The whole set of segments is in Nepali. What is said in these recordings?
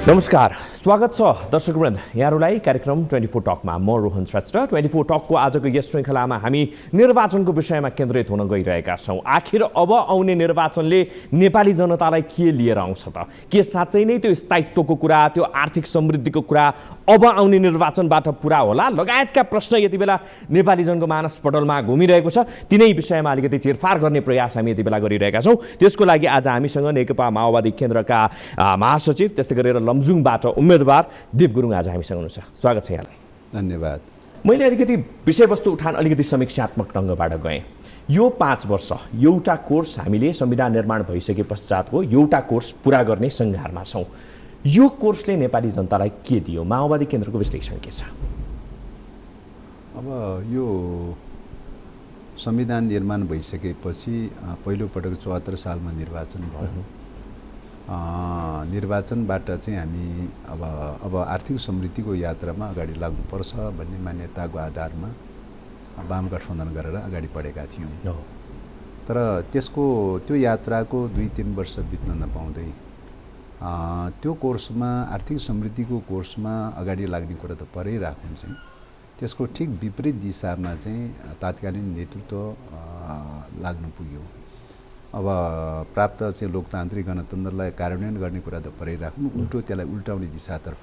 नमस्कार, स्वागत छ दर्शकवृन्द यहाँहरूलाई कार्यक्रम 24 टकमा। म रोहन श्रेष्ठ। 24 टकको आजको यस श्रृङ्खलामा हामी निर्वाचनको विषयमा केन्द्रित हुन गइरहेका छौँ। आखिर अब आउने निर्वाचनले नेपाली जनतालाई के लिएर आउँछ त? के साँच्चै नै त्यो स्थायित्वको कुरा, त्यो आर्थिक समृद्धिको कुरा अब आउने निर्वाचनबाट पुरा होला लगायतका प्रश्न यति बेला नेपाली जनको मानस पटलमा घुमिरहेको छ। तिनै विषयमा अलिकति चिरफार गर्ने प्रयास हामी यति बेला गरिरहेका छौँ। त्यसको लागि आज हामीसँग नेकपा माओवादी केन्द्रका महासचिव, त्यस्तै गरेर लमजुङबाट उम्मेदवार दीप गुरुङ आज हामीसँग हुनुहुन्छ। स्वागत छ यहाँलाई। धन्यवाद। मैले अलिकति विषयवस्तु उठान अलिकति समीक्षात्मक ढङ्गबाट गएँ। यो 5 वर्ष एउटा कोर्स हामीले संविधान निर्माण भइसके पश्चातको एउटा कोर्स पुरा गर्ने सङ्घारमा छौँ। यो कोर्सले नेपाली जनतालाई के दियो? माओवादी केन्द्रको विश्लेषण के छ? अब यो संविधान निर्माण भइसकेपछि पहिलोपटक 74 सालमा निर्वाचन भयो। निर्वाचनबाट चाहिँ हामी अब आर्थिक समृद्धिको यात्रामा अगाडि लाग्नुपर्छ भन्ने मान्यताको आधारमा वाम गठबन्धन गरेर अगाडि बढेका थियौँ। तर त्यो यात्राको 2-3 वर्ष बित्न नपाउँदै त्यो कोर्समा, आर्थिक समृद्धिको कोर्समा अगाडि लाग्ने कुरा त परै राखौँ चाहिँ त्यसको ठिक विपरीत दिशामा चाहिँ तात्कालीन नेतृत्व लाग्न पुग्यो। अब प्राप्त चाहिँ लोकतान्त्रिक गणतन्त्रलाई कार्यान्वयन गर्ने कुरा त परै राख्नु, उल्टो त्यसलाई उल्टाउने दिशातर्फ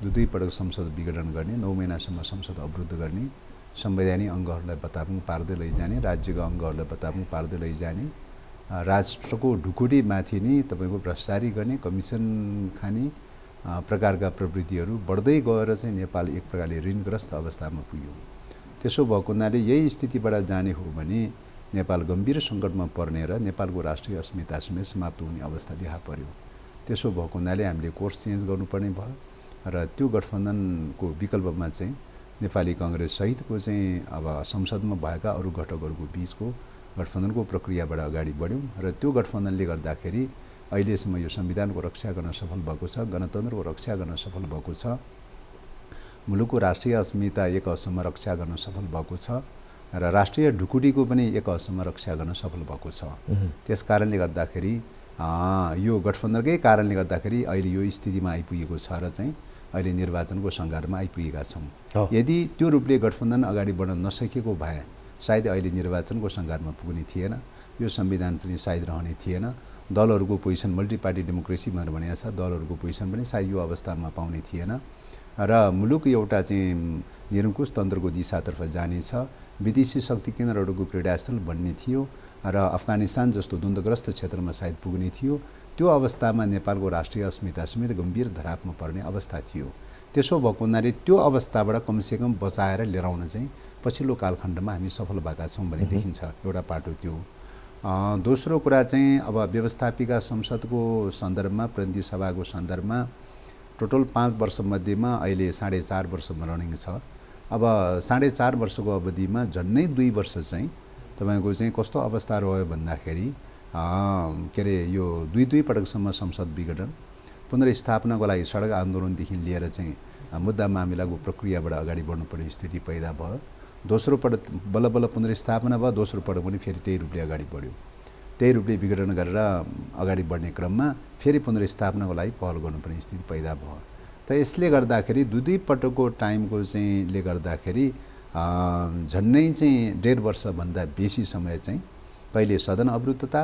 दुई पटक संसद विघटन गर्ने, 9 महिनासम्म संसद अवरुद्ध गर्ने, संवैधानिक अङ्गहरूलाई बताबुङ पार्दै लैजाने, राज्यका अङ्गहरूलाई बताबुङ पार्दै लैजाने, राष्ट्रको ढुकुटीमाथि नै तपाईँको भ्रष्टाचारी गर्ने, कमिसन खाने प्रकारका प्रवृत्तिहरू बढ्दै गएर चाहिँ नेपाल एक प्रकारले ऋणग्रस्त अवस्थामा पुग्यो। त्यसो भएको हुनाले यही स्थितिबाट जाने हो भने नेपाल गम्भीर सङ्कटमा पर्ने र नेपालको राष्ट्रिय अस्मिता समेत समाप्त हुने अवस्था देखा पर्यो। त्यसो भएको हुनाले हामीले कोर्स चेन्ज गर्नुपर्ने भयो र त्यो गठबन्धनको विकल्पमा चाहिँ नेपाली काङ्ग्रेस सहितको चाहिँ अब संसदमा भएका अरू घटकहरूको बिचको गठबन्धनको प्रक्रियाबाट अगाडि बढ्यौँ र त्यो गठबन्धनले गर्दाखेरि अहिलेसम्म यो संविधानको रक्षा गर्न सफल भएको छ, गणतन्त्रको रक्षा गर्न सफल भएको छ, मुलुकको राष्ट्रिय अस्मिता एक हदसम्म रक्षा गर्न सफल भएको छ र राष्ट्रिय ढुकुटीको पनि एक हदसम्म रक्षा गर्न सफल भएको छ। त्यस कारणले गर्दाखेरि यो गठबन्धनकै कारणले गर्दाखेरि अहिले यो स्थितिमा आइपुगेको छ र चाहिँ अहिले निर्वाचनको सङ्घारमा आइपुगेका छौँ। यदि त्यो रूपले गठबन्धन अगाडि बढ्न नसकेको भए सायद अहिले निर्वाचनको सङ्घारमा पुग्ने थिएन, यो संविधान पनि सायद रहने थिएन। दलहरूको पोजिसन मल्टी पार्टी डेमोक्रेसी भनेर भनेको छ, दलहरूको पोजिसन पनि सायद यो अवस्थामा पाउने थिएन र मुलुक एउटा चाहिँ निरङ्कुश तन्त्रको दिशातर्फ जानेछ, विदेशी शक्ति केन्द्रहरूको क्रीडास्थल बन्ने थियो र अफगानिस्तान जस्तो द्वन्द्वग्रस्त क्षेत्रमा सायद पुग्ने थियो। त्यो अवस्थामा नेपालको राष्ट्रिय अस्मिता समेत गम्भीर धरापमा पर्ने अवस्था थियो। त्यसो भएको हुनाले त्यो अवस्थाबाट कमसेकम बचाएर लिएर आउन चाहिँ पछिल्लो कालखण्डमा हामी सफल भएका छौँ भन्ने देखिन्छ। एउटा पाटो त्यो। दोस्रो कुरा चाहिँ अब व्यवस्थापिका संसदको सन्दर्भमा, प्रतिनिधि सभाको सन्दर्भमा टोटल 5 वर्षमध्येमा अहिले 4.5 वर्षमा रनिङ छ। अब 4.5 वर्षको अवधिमा झन्नै 2 वर्ष चाहिँ तपाईँको चाहिँ कस्तो अवस्था रह्यो भन्दाखेरि के अरे यो 2 पटकसम्म संसद विघटन, पुनर्स्थापनाको लागि सडक आन्दोलनदेखि लिएर चाहिँ मुद्दा मामिलाको प्रक्रियाबाट अगाडि बढ्नुपर्ने स्थिति पैदा भयो। दोस्रो पटक बल्ल बल्ल पुनर्स्थापना भयो, दोस्रो पटक पनि फेरि त्यही रूपले अगाडि बढ्यो। त्यही रूपले विघटन गरेर अगाडि बढ्ने क्रममा फेरि पुनर्स्थापनाको लागि पहल गर्नुपर्ने स्थिति पैदा भयो। त यसले गर्दाखेरि 2 पटकको टाइमको चाहिँ ले गर्दाखेरि झन्नै चाहिँ 1.5 वर्षभन्दा बेसी समय चाहिँ कहिले सदन अवरुद्धता,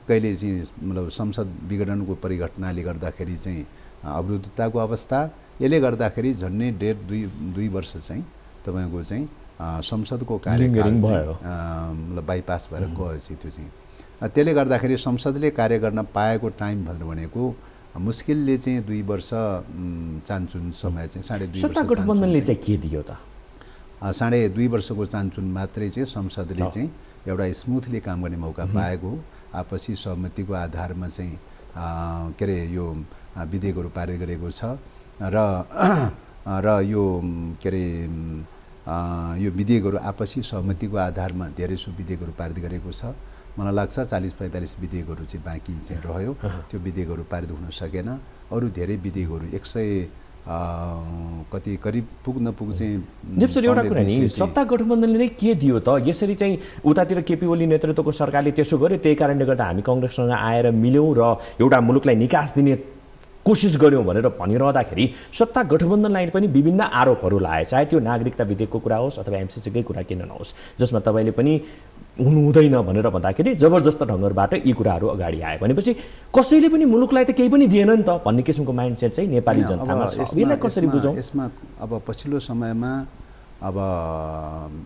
कहिले चाहिँ मतलब संसद विघटनको परिघटनाले गर्दाखेरि चाहिँ अवरुद्धताको अवस्था, यसले गर्दाखेरि झन्नै 1.5-2 वर्ष चाहिँ तपाईँको चाहिँ संसदको कार्यकाल मतलब बाइपास भएर गयो चाहिँ त्यो चाहिँ। त्यसले गर्दाखेरि संसदले कार्य गर्न पाएको टाइम भनेर भनेको मुस्किलले चाहिँ 2 वर्ष चान्चुन समय चाहिँ 2.5 वर्ष। सत्ता गठबन्धनले चाहिँ के दियो त? 2.5 वर्षको चान्चुन मात्रै चाहिँ संसदले चाहिँ एउटा स्मुथली काम गर्ने मौका पाएको, आपसी सहमतिको आधारमा चाहिँ के अरे यो विधेयकहरू पारित गरेको छ र यो के अरे यो विधेयकहरू आपसी सहमतिको आधारमा धेरैसो विधेयकहरू पारित गरेको छ। मलाई लाग्छ 40-45 विधेयकहरू चाहिँ बाँकी चाहिँ रह्यो, त्यो विधेयकहरू पारित हुन सकेन। अरू धेरै विधेयकहरू 100 कति करिब पुग्न पुग चाहिँ देवसर एउटा कुरा नि सत्ता गठबन्धनले नै के दियो त? यसरी चाहिँ उतातिर केपी ओली नेतृत्वको सरकारले त्यसो गर्यो, त्यही कारणले गर्दा हामी कांग्रेससँग आएर मिल्यौं र एउटा मुलुकलाई निकास दिने कोसिस गर्यौँ भनेर भनिरहँदाखेरि सत्ता गठबन्धनलाई पनि विभिन्न आरोपहरू लाए, चाहे त्यो नागरिकता विधेयकको कुरा होस् अथवा एमसिसीकै कुरा किन नहोस्, जसमा तपाईँले पनि हुनु हुँदैन भनेर भन्दाखेरि जबरजस्त ढङ्गबाट यी कुराहरू अगाडि आए भनेपछि कसैले पनि मुलुकलाई त केही पनि दिएन नि त भन्ने किसिमको माइन्डसेट चाहिँ नेपाली जनतामा छ। यसलाई कसरी बुझौँ? यसमा अब पछिल्लो समयमा अब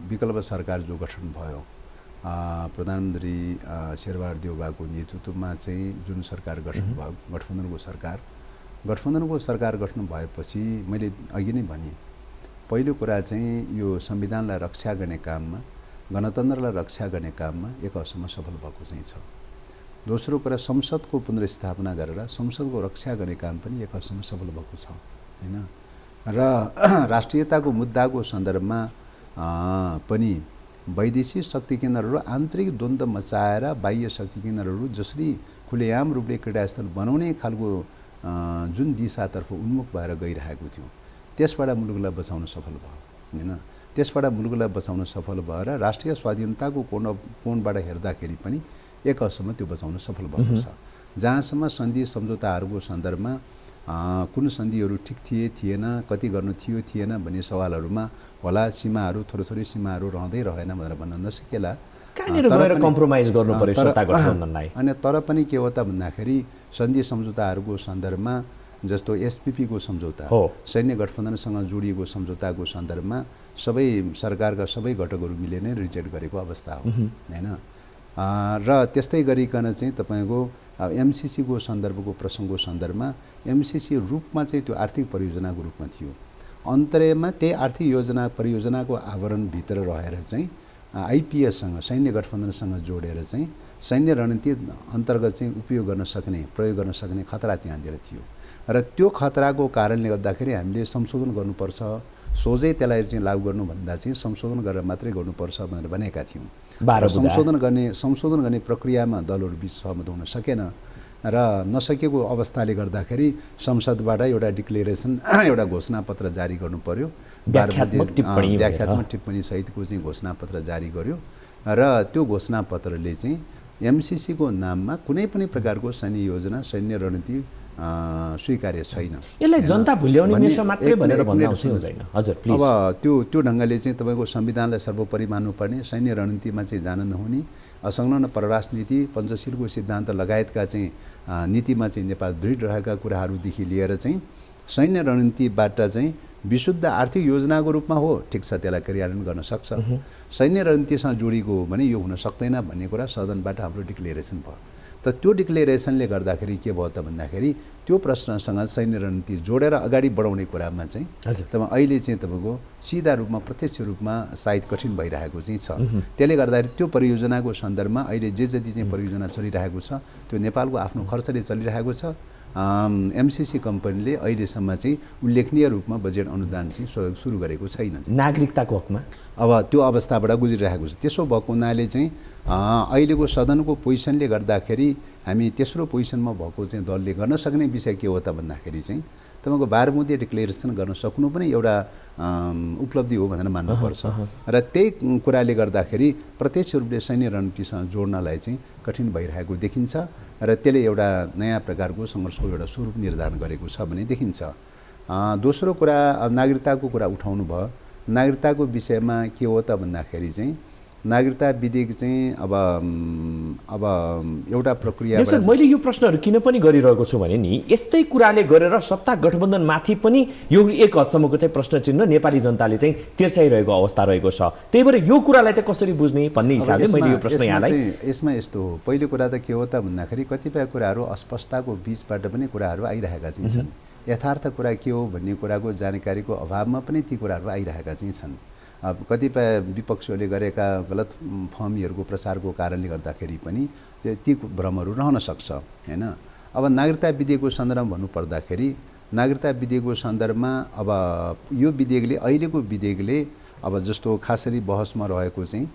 विकल्प सरकार जो गठन भयो, प्रधानमन्त्री शेरबहादुर देउवाको नेतृत्वमा चाहिँ जुन सरकार गठन भयो, गठबन्धनको सरकार गठन भएपछि मैले अघि नै भने पहिलो कुरा चाहिँ यो संविधानलाई रक्षा गर्ने काममा, गणतन्त्रलाई रक्षा गर्ने काममा एक हदसम्म सफल भएको चाहिँ छ। दोस्रो कुरा संसदको पुनर्स्थापना गरेर संसदको रक्षा गर्ने काम पनि एक हदसम्म सफल भएको छ हैन। र राष्ट्रियताको मुद्दाको सन्दर्भमा पनि वैदेशिक शक्ति केन्द्रहरू आन्तरिक द्वन्द्व मचाएर बाह्य शक्ति केन्द्रहरू जसरी खुलेआम रूपले क्रीडास्थल बनाउने खालको जुन दिशातर्फ उन्मुख भएर गइरहेको थियो, त्यसबाट मुलुकलाई बचाउन सफल भयो हैन। त्यसबाट मुलुकलाई बचाउन सफल भएर राष्ट्रिय स्वाधीनताको कोणबाट हेर्दाखेरि पनि एक हदसम्म त्यो बचाउन सफल भएको छ। जहाँसम्म सन्धि सम्झौताहरूको सन्दर्भमा कुन सन्धिहरू ठिक थिएन, कति गर्नु थिएन भन्ने सवालहरूमा होला सीमाहरू थोरै सीमाहरू रहँदै रहेन भनेर भन्न नसकेला। कम्प्रोमाइज गर्नु पर्यो सत्ता गठबन्धनलाई। अनि तर पनि के हो त भन्दाखेरि सन्धि सम्झौताहरूको सन्दर्भमा जस्तो एसपीपीको सम्झौता, सैन्य गठबन्धनसँग जोडिएको सम्झौताको सन्दर्भमा सबै सरकारका सबै घटकहरू मिलेर नै रिजेक्ट गरेको अवस्था हो हैन। र त्यस्तै गरिकन चाहिँ तपाईँको एमसिसीको सन्दर्भको प्रसङ्गको सन्दर्भमा एमसिसी रूपमा चाहिँ त्यो आर्थिक परियोजनाको रूपमा थियो। अन्तर्यमा त्यही आर्थिक परियोजनाको आवरणभित्र रहेर चाहिँ आइपिएससँग सैन्य गठबन्धनसँग जोडेर चाहिँ सैन्य रणनीति अन्तर्गत चाहिँ प्रयोग गर्न सक्ने खतरा त्यहाँतिर थियो। र त्यो खतराको कारणले गर्दाखेरि हामीले संशोधन गर्नुपर्छ, सोझै त्यसलाई चाहिँ लागू गर्नुभन्दा चाहिँ संशोधन गरेर मात्रै गर्नुपर्छ भनेर भनेका थियौँ। संशोधन गर्ने प्रक्रियामा दलहरू बिच सहमत हुन सकेन र नसकेको अवस्थाले गर्दाखेरि संसदबाट एउटा डिक्लेरेसन एउटा घोषणापत्र जारी गर्नु पर्यो। व्याख्यात्मक टिप्पणी सहितको चाहिँ घोषणापत्र जारी गर्यो र त्यो घोषणापत्रले चाहिँ एमसिसीको नाममा कुनै पनि प्रकारको सैन्य योजना, सैन्य रणनीति स्वीकार्य छैन। यसलाई जनता भुल्याउने मेसो मात्रै भनेर भन्न हुँदैन। हजुर प्लिज। अब त्यो ढङ्गले चाहिँ तपाईँको संविधानलाई सर्वोपरि मान्नुपर्ने, सैन्य रणनीतिमा चाहिँ जान नहुने, असंलग्न परराष्ट्र नीति, पञ्चशीलको सिद्धान्त लगायतका चाहिँ नीतिमा चाहिँ नेपाल दृढ रहेका कुराहरूदेखि लिएर चाहिँ सैन्य रणनीतिबाट चाहिँ विशुद्ध आर्थिक योजनाको रूपमा हो, ठिक छ, त्यसलाई कार्यान्वयन गर्न सक्छ। सैन्य रणनीतिसँग जोडिएको हो भने यो हुन सक्दैन भन्ने कुरा सदनबाट हाम्रो डिक्लेरेसन भयो। त त्यो डिक्लेरेसनले गर्दाखेरि के भयो त भन्दाखेरि त्यो प्रश्नसँग सैन्य रणनीति जोडेर अगाडि बढाउने कुरामा चाहिँ तपाईँ अहिले चाहिँ तपाईँको सिधा रूपमा प्रत्यक्ष रूपमा सायद कठिन भइरहेको चाहिँ छ। त्यसले गर्दाखेरि त्यो परियोजनाको सन्दर्भमा अहिले जे जति चाहिँ परियोजना चलिरहेको छ त्यो नेपालको आफ्नो खर्चले चलिरहेको छ। एमसिसी कम्पनीले अहिलेसम्म चाहिँ उल्लेखनीय रूपमा बजेट अनुदान चाहिँ सहयोग सुरु गरेको छैन नागरिकताको हकमा। अब त्यो अवस्थाबाट गुज्रिरहेको छ। त्यसो भएको हुनाले चाहिँ अहिलेको सदनको पोजिसनले गर्दाखेरि हामी तेस्रो पोजिसनमा भएको चाहिँ दलले गर्न सक्ने विषय के हो त भन्दाखेरि चाहिँ तपाईँको 12 बुँदे डिक्लेरेसन गर्न सक्नु पनि एउटा उपलब्धि हो भनेर मान्नुपर्छ। र त्यही कुराले गर्दाखेरि प्रत्यक्ष रूपले सैन्य रणनीतिसँग जोड्नलाई चाहिँ कठिन भइरहेको देखिन्छ र त्यसले एउटा नयाँ प्रकारको सङ्घर्षको एउटा स्वरूप निर्धारण गरेको छ भने देखिन्छ। दोस्रो कुरा नागरिकताको कुरा उठाउनु भयो। नागरिकताको विषयमा के हो त भन्दाखेरि चाहिँ नागरिकता विधेयक चाहिँ अब एउटा प्रक्रिया। मैले यो प्रश्नहरू किन पनि गरिरहेको छु भने नि यस्तै कुराले गरेर सत्ता गठबन्धनमाथि पनि यो एक हदसम्मको चाहिँ प्रश्न चिन्ह नेपाली जनताले चाहिँ तिर्साइरहेको अवस्था रहेको छ। त्यही भएर यो कुरालाई चाहिँ कसरी बुझ्ने भन्ने हिसाबले मैले यो प्रश्न यहाँलाई। यसमा यस्तो हो, पहिलो कुरा त के हो त भन्दाखेरि कतिपय कुराहरू अस्पष्टताको बिचबाट पनि कुराहरू आइरहेका चाहिँ छन्। यथार्थ कुरा के हो भन्ने कुराको जानकारीको अभावमा पनि ती कुराहरू आइरहेका चाहिँ छन्। अब कतिपय विपक्षीहरूले गरेका गलत फहमीहरूको प्रसारको कारणले गर्दाखेरि पनि ती भ्रमहरू रहन सक्छ हैन। अब नागरिकता विधेयकको सन्दर्भमा भन्नुपर्दाखेरि नागरिकता विधेयकको सन्दर्भमा अब यो विधेयकले अहिलेको विधेयकले अब जस्तो खासरी बहसमा रहेको चाहिँ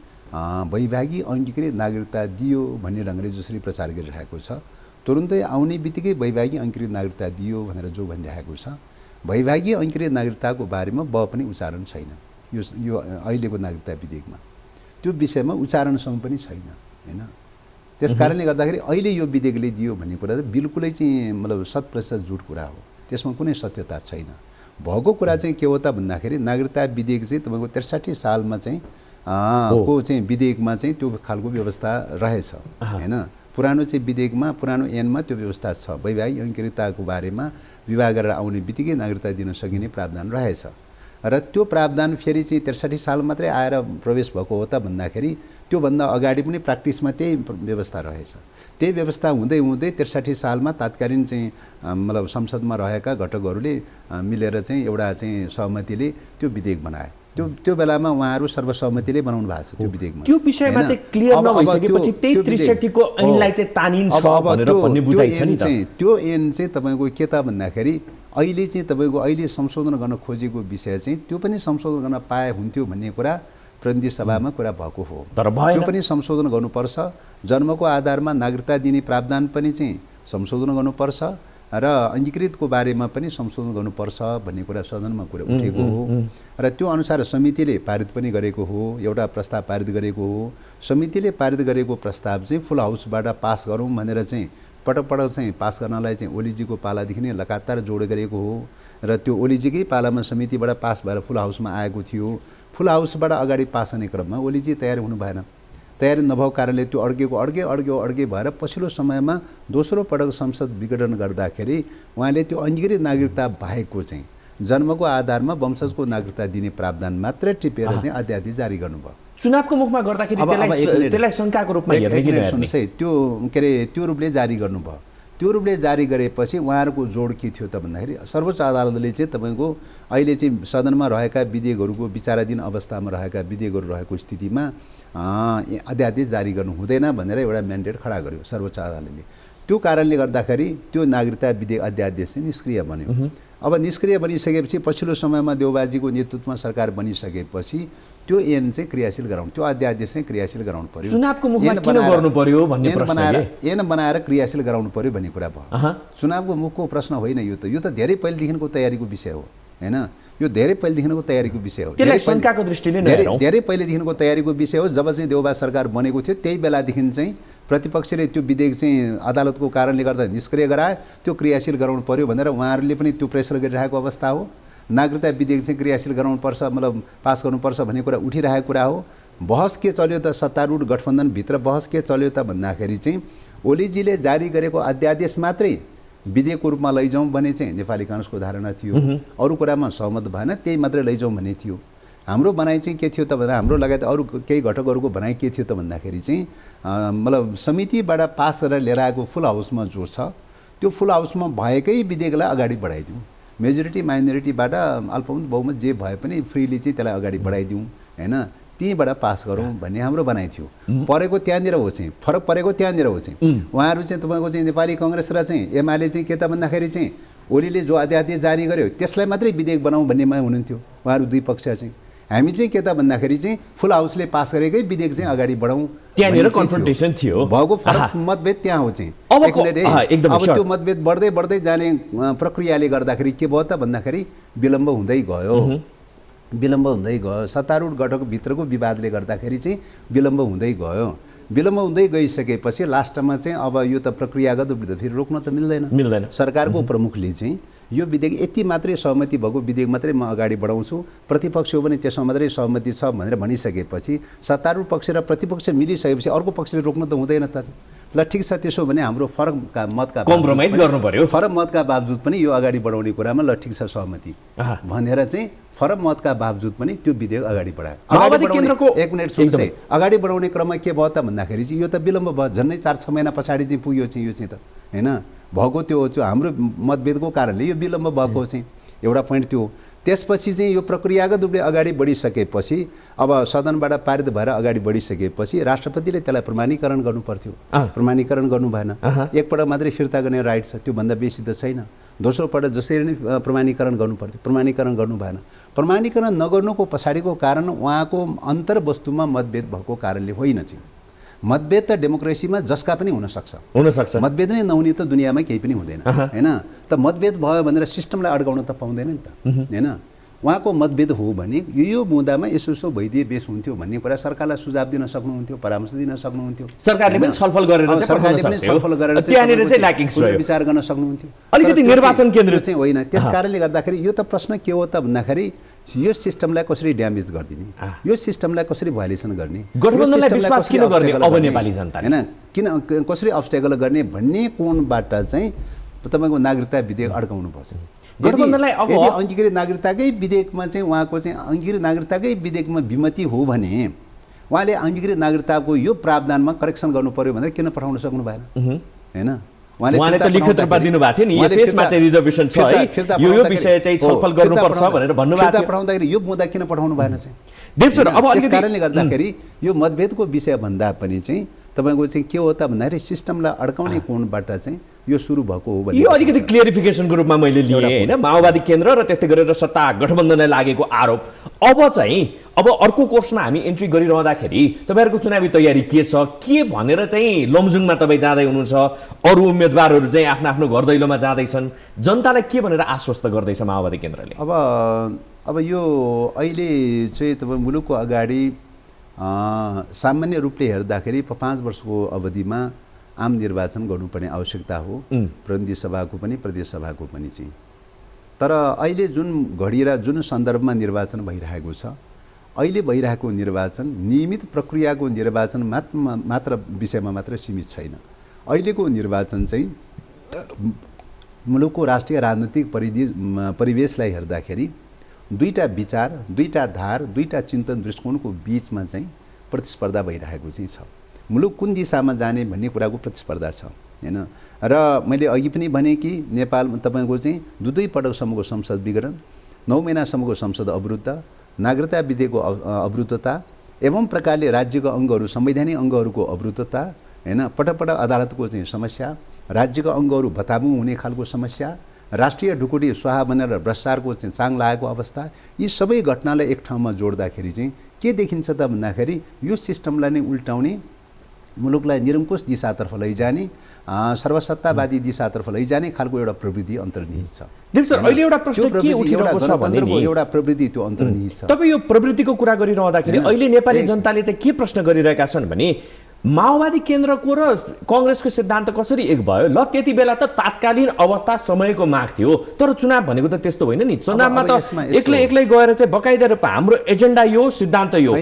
वैवाहिक अङ्गीकृत नागरिकता दियो भन्ने ढङ्गले जसरी प्रचार गरिरहेको छ, तुरुन्तै आउने बित्तिकै वैवाहिक अङ्गीकृत नागरिकता दियो भनेर जो भनिरहेको छ, वैवाहिक अङ्गीकृत नागरिकताको बारेमा पनि उच्चारण छैन यो अहिलेको नागरिकता विधेयकमा। त्यो विषयमा उच्चारणसम्म पनि छैन हैन। त्यस कारणले गर्दाखेरि अहिले यो विधेयकले दियो भन्ने कुरा चाहिँ बिल्कुलै चाहिँ मतलब 100% झुट कुरा हो, त्यसमा कुनै सत्यता छैन। भएको कुरा चाहिँ के हो त भन्दाखेरि नागरिकता विधेयक चाहिँ तपाईँको 63 सालमा चाहिँ को चाहिँ विधेयकमा चाहिँ त्यो खालको व्यवस्था रहेछ हैन। पुरानो चाहिँ विधेयकमा पुरानो ऐनमा त्यो व्यवस्था छ, वैवाहिक अंकितताको बारेमा विवाह गरेर आउने बित्तिकै नागरिकता दिन सकिने प्रावधान रहेछ र त्यो प्रावधान फेरि चाहिँ 63 साल मात्रै आएर प्रवेश भएको हो त भन्दाखेरि त्योभन्दा अगाडि पनि प्र्याक्टिसमा त्यही व्यवस्था रहेछ। त्यही व्यवस्था हुँदै हुँदै 63 सालमा तात्कालीन चाहिँ मतलब संसदमा रहेका घटकहरूले मिलेर चाहिँ एउटा चाहिँ सहमतिले त्यो विधेयक बनाए। त्यो बेलामा उहाँहरू सर्वसहमतिले बनाउनु भएको छ त्यो विधेयकमा। त्यो विषयमा चाहिँ क्लियर नभइसकेपछि त्यही 63 को ऐनलाई चाहिँ तानिन्छ भनेर भन्ने बुझाइ छ नि त। त्यो ऐन चाहिँ तपाईको के त भन्दाखेरि अहिले चाहिँ तपाईको अहिले संशोधन गर्न खोजेको विषय चाहिँ त्यो पनि संशोधन गर्न पाए हुन्थ्यो भन्ने कुरा प्रतिनिधि सभामा कुरा भएको हो, तर भएन। त्यो पनि संशोधन गर्नुपर्छ। जन्मको आधारमा नागरिकता दिने प्रावधान पनि चाहिँ संशोधन गर्नुपर्छ र अङ्गीकृतको बारेमा पनि संशोधन गर्नुपर्छ भन्ने कुरा सदनमा कुरा उठेको हो र त्यो अनुसार समितिले पारित पनि गरेको हो, एउटा प्रस्ताव पारित गरेको हो। समितिले पारित गरेको प्रस्ताव चाहिँ फुल हाउसबाट पास गरौँ भनेर चाहिँ पटक पटक चाहिँ पास गर्नलाई चाहिँ ओलीजीको पालादेखि नै लगातार जोड गरेको हो र त्यो ओलीजीकै पालामा समितिबाट पास भएर फुल हाउसमा आएको थियो। फुल हाउसबाट अगाडि पास हुने क्रममा ओलीजी तयार हुनु भएन, तयारी नभएको कारणले त्यो अड्के भएर पछिल्लो समयमा दोस्रो पटक संसद विघटन गर्दाखेरि उहाँले त्यो अङ्गीकृत नागरिकता बाहेकको चाहिँ जन्मको आधारमा वंशजको नागरिकता दिने प्रावधान मात्रै टिपेर चाहिँ अध्यादेश जारी गर्नुभयो। चुनावको मुखमा गर्दाखेरि त्यसलाई शङ्काको रूपमा हेर्ने कि नहेर्ने त्यो के अरे त्यो रूपले जारी गर्नुभयो। त्यो रूपले जारी गरेपछि उहाँहरूको जोड के थियो त भन्दाखेरि सर्वोच्च अदालतले चाहिँ तपाईँको अहिले चाहिँ सदनमा रहेका विधेयकहरूको विचाराधीन अवस्थामा रहेका विधेयकहरू रहेको स्थितिमा अध्यादेश जारी गर्नु हुँदैन भनेर एउटा म्यान्डेट खडा गर्यो सर्वोच्च अदालतले। त्यो कारणले गर्दाखेरि त्यो नागरिकता विधेयक अध्यादेश चाहिँ निष्क्रिय बन्यो। अब निष्क्रिय बनिसकेपछि पछिल्लो समयमा देउबाजीको नेतृत्वमा सरकार बनिसकेपछि त्यो ऐन चाहिँ क्रियाशील गराउनु, त्यो अध्यादेश चाहिँ क्रियाशील गराउनु पर्यो। चुनावको मुखमा किन गर्नु पर्यो भन्ने प्रश्न ऐन बनाएर क्रियाशील गराउनु पर्यो भन्ने कुरा भयो। चुनावको मुखको प्रश्न होइन यो त धेरै पहिलेदेखिको तयारीको विषय हो हैन। यो धेरै पहिलेदेखिको तयारीको विषय हो, शङ्काको दृष्टिले धेरै पहिलेदेखिको तयारीको विषय हो। जब चाहिँ देउबा सरकार बनेको थियो त्यही बेलादेखि चाहिँ प्रतिपक्षले त्यो विधेयक चाहिँ अदालतको कारणले गर्दा निष्क्रिय गराए, त्यो क्रियाशील गराउनु पर्यो भनेर उहाँहरूले पनि त्यो प्रेसर गरिरहेको अवस्था हो। नागरिकता विधेयक चाहिँ क्रियाशील गराउनुपर्छ मतलब पास गर्नुपर्छ भन्ने कुरा उठिरहेको कुरा हो। बहस के चल्यो त सत्तारूढ गठबन्धनभित्र बहस के चल्यो त भन्दाखेरि चाहिँ ओलीजीले जारी गरेको अध्यादेश मात्रै विधेयकको रूपमा लैजाउँ भने चाहिँ नेपाली काङ्ग्रेसको धारणा थियो, अरू कुरामा सहमत भएन, त्यही मात्रै लैजाउँ भन्ने थियो। हाम्रो भनाइ चाहिँ के थियो त भन्दा हाम्रो लगायत अरू केही घटकहरूको भनाइ के थियो त भन्दाखेरि चाहिँ मतलब समितिबाट पास गरेर लिएर आएको फुल हाउसमा जो छ त्यो फुल हाउसमा भएकै विधेयकलाई अगाडि बढाइदिउँ, मेजोरिटी माइनोरिटीबाट अल्पमत बहुमत जे भए पनि फ्रीली चाहिँ त्यसलाई अगाडि बढाइदिउँ हैन, त्यहीँबाट पास गरौँ भन्ने हाम्रो भनाइ थियो। परेको त्यहाँनिर हो चाहिँ फरक परेको त्यहाँनिर हो चाहिँ उहाँहरू चाहिँ तपाईँको चाहिँ नेपाली काङ्ग्रेस र चाहिँ एमाले चाहिँ के त भन्दाखेरि चाहिँ ओलीले जो अध्यादेश जारी गर्यो त्यसलाई मात्रै विधेयक बनाऊँ भन्नेमा हुनुहुन्थ्यो उहाँहरू दुई पक्ष चाहिँ। हामी चाहिँ के त भन्दाखेरि चाहिँ फुल हाउसले पास गरेकै विधेयक चाहिँ अगाडि बढाउँ, त्यहाँनिर कन्फ्रन्टेसन थियो। भएको फरक मतभेद त्यहाँ हो चाहिँ। अब त्यो मतभेद बढ्दै बढ्दै जाने प्रक्रियाले गर्दाखेरि के भयो त भन्दाखेरि विलम्ब हुँदै गयो। सत्तारूढ घटकभित्रको विवादले गर्दाखेरि चाहिँ विलम्ब हुँदै गयो। विलम्ब हुँदै गइसकेपछि लास्टमा चाहिँ अब यो त प्रक्रियागत रूपले फेरि रोक्न त मिल्दैन। सरकारको प्रमुखले चाहिँ यो विधेयक यति मात्रै सहमति भएको विधेयक मात्रै म अगाडि बढाउँछु, प्रतिपक्ष हो भने त्यसमा मात्रै सहमति छ भनेर भनिसकेपछि सत्तारूढ पक्ष र प्रतिपक्ष मिलिसकेपछि अर्को पक्षले रोक्न त हुँदैन त। ल ठिक छ, त्यसो भने हाम्रो फरक मतका कम्प्रोमाइज गर्नु पर्यो, फरक मतका बावजुद पनि यो अगाडि बढाउने कुरामा ल ठिक छ सहमति भनेर चाहिँ फरक मतका बावजुद पनि त्यो विधेयक अगाडि बढायो। एक मिनट सुन्नुहोस्, अगाडि बढाउने क्रममा के भयो त भन्दाखेरि चाहिँ यो त विलम्ब भयो, झन्डै 4-6 महिना पछाडि चाहिँ पुग्यो चाहिँ यो चाहिँ त हैन भएको त्यो हाम्रो मतभेदको कारणले यो विलम्ब भएको चाहिँ एउटा पोइन्ट त्यो। त्यसपछि चाहिँ यो प्रक्रियागत रूपले अगाडि बढिसकेपछि अब सदनबाट पारित भएर अगाडि बढिसकेपछि राष्ट्रपतिले त्यसलाई प्रमाणीकरण गर्नु पर्थ्यो, प्रमाणीकरण गर्नु भएन। एकपल्ट मात्रै फिर्ता गर्ने राइट छ, त्योभन्दा बेसी त छैन। दोस्रो पल्ट जसरी नै प्रमाणीकरण गर्नु पर्थ्यो, प्रमाणीकरण गर्नु भएन। प्रमाणीकरण नगर्नुको पछाडिको कारण उहाँको अन्तर्वस्तुमा मतभेद भएको कारणले होइन चाहिँ। मतभेद त डेमोक्रेसीमा जसका पनि हुनसक्छ, मतभेद नै नहुने त दुनियाँमा केही पनि हुँदैन हैन। त मतभेद भयो भनेर सिस्टमलाई अड्काउन त पाउँदैन नि त हैन। उहाँको मतभेद हो भने यो मुद्दामा यसो भइदिए बेस हुन्थ्यो भन्ने कुरा सरकारलाई सुझाव दिन सक्नुहुन्थ्यो, परामर्श दिन सक्नुहुन्थ्यो। सरकारले पनि छलफल गरेर चाहिँ सरकारले पनि छलफल गरेर त्यहाँनिर चाहिँ ल्याकिङ्स रह्यो, विचार गर्न सक्नुहुन्थ्यो। अलिकति निर्वाचन केन्द्र चाहिँ होइन। त्यस कारणले गर्दाखेरि यो त प्रश्न के हो त भन्दाखेरि यो सिस्टमलाई कसरी ड्यामेज गरिदिने, यो सिस्टमलाई कसरी भायोलेसन गर्ने, गठबन्धनलाई विश्वास किन गर्ने अब नेपाली जनताले, हैन किन कसरी अब्स्टेकल गर्ने भन्ने कोणबाट चाहिँ तपाईको नागरिकता विधेयक अड्काउनु पर्छ। गठबन्धनलाई अब यदि अङ्गीकृत नागरिकताकै विधेयकमा चाहिँ उहाँको चाहिँ अङ्गीकृत नागरिकताकै विधेयकमा विमति हो भने उहाँले अङ्गीकृत नागरिकताको यो प्रावधानमा करेक्सन गर्नु पर्यो भनेर किन पठाउन सक्नु भएन, हैन? उहाँले त लिखित रूपमा दिनुभएको थियो नि, यसमा चाहिँ रिजर्भेसन छ है, यो विषय चाहिँ छलफल गर्नुपर्छ भनेर भन्नुभएको थियो। पठाउँदाखेरि यो मुद्दा किन पठाउनु भएन चाहिँ? देव सर, अब त्यस कारणले गर्दाखेरि यो मतभेदको विषय भन्दा पनि चाहिँ तपाईको चाहिँ के हो त भन्दाखेरि सिस्टमलाई अड्काउने कोणबाट चाहिँ यो सुरु भएको हो भने यो अलिकति क्लियरिफिकेसनको रूपमा मैले लिएँ हैन। माओवादी केन्द्र र त्यस्तै गरेर सत्ता गठबन्धनलाई लागेको आरोप अब अर्को कोर्समा हामी एन्ट्री गरिरहँदाखेरि तपाईँहरूको चुनावी तयारी के छ, के भनेर चाहिँ लमजुङमा तपाईँ जाँदै हुनुहुन्छ, अरू उम्मेदवारहरू चाहिँ आफ्नो आफ्नो घर दैलोमा जाँदैछन्, जनतालाई के भनेर आश्वस्त गर्दैछ माओवादी केन्द्रले? अब यो अहिले चाहिँ तपाईँ मुलुकको अगाडि सामान्य रूपले हेर्दाखेरि 5 वर्षको अवधिमा आम निर्वाचन गर्नुपर्ने आवश्यकता हो, प्रतिनिधि सभाको पनि प्रदेश सभाको पनि चाहिँ। तर अहिले जुन घडी र जुन सन्दर्भमा निर्वाचन भइरहेको छ, अहिले भइरहेको निर्वाचन नियमित प्रक्रियाको निर्वाचन मात्र विषयमा मात्र सीमित छैन। अहिलेको निर्वाचन चाहिँ मुलुकको राष्ट्रिय राजनीतिक परिवेशलाई हेर्दाखेरि दुईटा विचार, दुईटा धार, दुईटा चिन्तन दृष्टिकोणको बीचमा चाहिँ प्रतिस्पर्धा भइरहेको चाहिँ छ। मुलुक कुन दिशामा जाने भन्ने कुराको प्रतिस्पर्धा छ, हैन? र मैले अघि पनि भने कि नेपाल तपाईको चाहिँ दुई पटकसम्मको संसद विघटन, 9 महिनासम्मको संसद अवरुद्ध, नागरिकता विधेयकको अवरुद्धता एवं प्रकारले राज्यको अङ्गहरू, संवैधानिक अङ्गहरूको अवरुद्धता, हैन? पटक अदालतको चाहिँ समस्या, राज्यको अङ्गहरू भताभु हुने खालको समस्या, राष्ट्रिय ढुकुटी स्वाहा बनेर भ्रष्टाचारको चाहिँ चाङ लागेको अवस्था, यी सबै घटनालाई एक ठाउँमा जोड्दाखेरि चाहिँ के देखिन्छ त भन्दाखेरि यो सिस्टमलाई नै उल्टाउने, मुलुकलाई निरङ्कुश दिशातर्फ लैजाने, सर्वसत्तावादी दिशातर्फ लैजाने खालको एउटा प्रवृत्ति अन्तर्निहित छ। देव सर, अहिले एउटा प्रश्न के उठिरहेको छ भने नि एउटा प्रवृत्ति त्यो अन्तर्निहित छ। तपाईँ यो प्रवृत्तिको कुरा गरिरहँदाखेरि अहिले नेपाली जनताले चाहिँ के प्रश्न गरिरहेका छन् भने माओवादी केन्द्रको र कांग्रेसको सिद्धान्त कसरी एक भयो? ल त्यति बेला त तात्कालीन अवस्था समयको माग थियो, तर चुनाव भनेको त त्यस्तो होइन नि। चुनावमा त एक्लै गएर चाहिँ बकाइदा रूपमा हाम्रो एजेन्डा यो, सिद्धान्त यो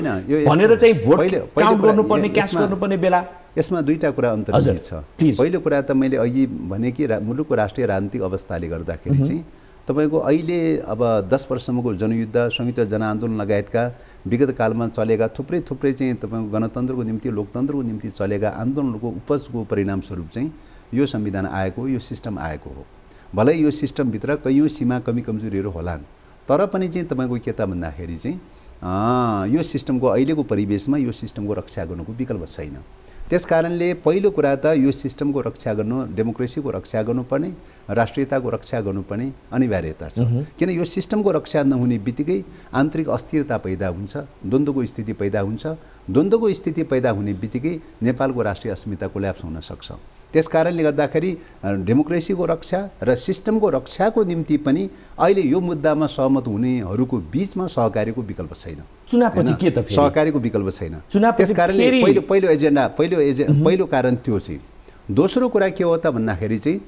भनेर चाहिँ भोट काउन्ट गर्नुपर्ने, क्यास गर्नुपर्ने बेला। यसमा दुईटा कुरा अन्तर्निहित छ। पहिलो कुरा त मैले अघि भने कि मुलुकको राष्ट्रिय राजनीतिक अवस्थाले गर्दाखेरि चाहिँ तपाईको अहिले अब 10 वर्षसम्मको जनयुद्ध, संयुक्त जनआन्दोलन लगायतका विगत कालमा चलेका थुप्रै चाहिँ तपाईको गणतन्त्रको निम्ति, लोकतन्त्रको निम्ति चलेका आन्दोलनको उपजको परिणामस्वरूप चाहिँ यो संविधान आएको, यो सिस्टम आएको हो। भलै यो सिस्टमभित्र कैयौँ सीमा कमी कमजोरीहरू होलान्, तर पनि चाहिँ तपाईको के त भन्दाखेरि चाहिँ यो सिस्टमको अहिलेको परिवेशमा यो सिस्टमको रक्षा गर्नुको विकल्प छैन। त्यसकारणले पहिलो कुरा त यो सिस्टमको रक्षा गर्नु, डेमोक्रेसीको रक्षा गर्नुपर्ने, राष्ट्रियताको रक्षा गर्नुपर्ने अनिवार्यता छ। किन यो सिस्टमको रक्षा नहुने बित्तिकै आन्तरिक अस्थिरता पैदा हुन्छ, द्वन्द्वको स्थिति पैदा हुन्छ। द्वन्द्वको स्थिति पैदा हुने बित्तिकै नेपालको राष्ट्रिय अस्मिता कोल्याप्स हुन सक्छ। त्यसकारणले गर्दाखेरि डेमोक्रेसीको रक्षा र सिस्टमको रक्षाको निम्ति पनि अहिले यो मुद्दामा सहमत हुनेहरूको बीचमा सहकारीको विकल्प छैन। चुनावपछि के त सहकारीको विकल्प छैन। त्यसकारणले पहिलो कारण त्यो चाहिँ। दोस्रो कुरा के हो त भन्दाखेरि चाहिँ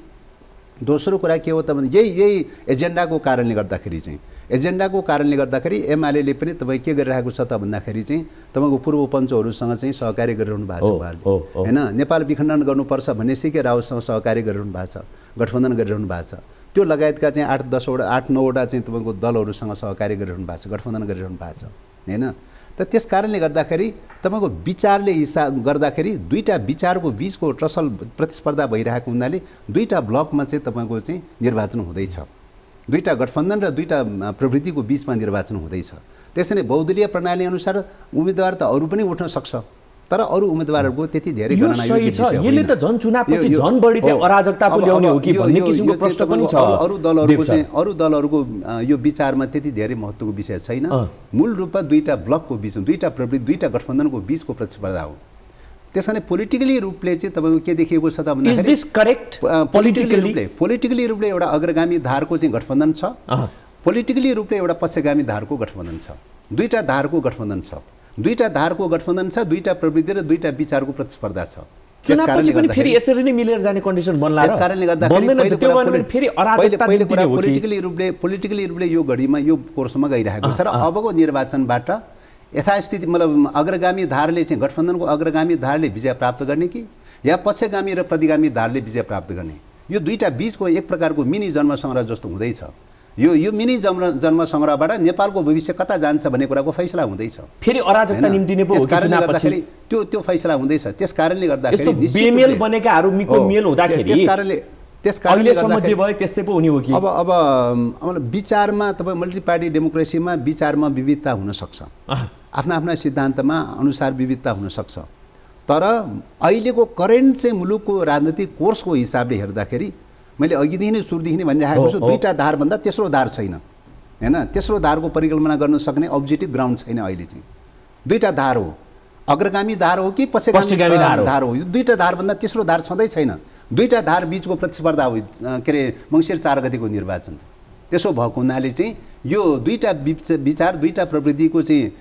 यही एजेन्डाको कारणले गर्दाखेरि एमाले पनि तपाईँ के गरिरहेको छ त भन्दाखेरि चाहिँ तपाईँको पूर्व पञ्चहरूसँग चाहिँ सहकार्य गरिरहनु भएको छ उहाँले, हैन? नेपाल विखण्डन गर्नुपर्छ भन्ने सीके रावतसँग सहकार्य गरिरहनु भएको छ, गठबन्धन गरिरहनु भएको छ। त्यो लगायतका चाहिँ 8-9वटा चाहिँ तपाईँको दलहरूसँग सहकार्य गरिरहनु भएको छ, गठबन्धन गरिरहनु भएको छ, हैन? त त्यस कारणले गर्दाखेरि तपाईँको विचारले हिसाब गर्दाखेरि दुईटा विचारको बीचको टसल प्रतिस्पर्धा भइरहेको हुनाले दुईटा ब्लकमा चाहिँ तपाईँको चाहिँ निर्वाचन हुँदैछ। दुईटा गठबन्धन र दुईटा प्रवृत्तिको बीचमा निर्वाचन हुँदैछ। त्यसैले बहुदलीय प्रणाली अनुसार उम्मेदवार त अरू पनि उठ्न सक्छ, तर अरू उम्मेदवारहरूको त्यति धेरै गणना योग्य विषय होइन। यसले त झन् चुनावपछि झन् बढी चाहिँ अराजकता ल्याउने हो कि भन्ने किसिमको प्रश्न पनि छ। अरू दलहरूको यो विचारमा त्यति धेरै महत्त्वको विषय छैन। मूल रूपमा दुईटा ब्लकको बीचमा, दुईटा प्रवृत्ति, दुईटा गठबन्धनको बीचको प्रतिस्पर्धा हो। त्यसैले पोलिटिकली रूपले चाहिँ तपाईँको के देखिएको छ त भन्दाखेरि पोलिटिकली रूपले एउटा अग्रगामी धारको चाहिँ गठबन्धन छ। पोलिटिकली रूपले एउटा पक्षगामी धारको गठबन्धन छ, दुईटा धारको गठबन्धन छ, दुईटा धारको गठबन्धन छ, दुईटा प्रवृत्ति र दुईटा विचारको प्रतिस्पर्धा छ। चुनावपछि पनि फेरि यसरी नै मिलेर जाने कन्डिसन बन्ला र त्यस कारणले गर्दाखेरि फेरि अराजकता पोलिटिकली रूपले यो घडीमा यो कोर्समा गइरहेको छ र अबको निर्वाचनबाट यथास्थिति मतलब अग्रगामी धारले चाहिँ गठबन्धनको अग्रगामी धारले विजय प्राप्त गर्ने कि या पक्षगामी र प्रतिगामी धारले विजय प्राप्त गर्ने, यो दुईटा बीचको एक प्रकारको मिनी जन्मसंग्रह जस्तो हुँदैछ। यो मिनी जन्मसंग्रहबाट नेपालको भविष्य कता जान्छ भन्ने कुराको फैसला हुँदैछ। फेरि अराजकता निम्तिने पो गर्दाखेरि त्यो फैसला हुँदैछ। त्यस कारणले गर्दाखेरि बेमेल बनेकाहरू मिको मेल हुँदाखेरि त्यस कारणले जे भयो त्यस्तै पो हुने हो कि अब विचारमा तपाईँ मल्टी पार्टी डेमोक्रेसीमा विचारमा विविधता हुन सक्छ, आफ्ना आफ्ना सिद्धान्तमा अनुसार विविधता हुन सक्छ, तर अहिलेको करेन्ट चाहिँ मुलुकको राजनीतिक कोर्सको हिसाबले हेर्दाखेरि मैले अघिदेखि नै सुरुदेखि नै भनिरहेको छु, दुईटा धारभन्दा तेस्रो धार छैन हैन। तेस्रो धारको परिकल्पना गर्न सक्ने अब्जेक्टिभ ग्राउन्ड छैन अहिले चाहिँ। दुईटा धार हो, अग्रगामी धार हो कि पश्चिमगामी धार हो। यो दुईटा धारभन्दा तेस्रो धार छँदै छैन। दुईटा धार बीचको प्रतिस्पर्धा हो के अरे मङ्सिर 4 गतेको निर्वाचन। त्यसो भएको हुनाले चाहिँ यो दुईटा विचार दुईटा प्रवृत्तिको चाहिँ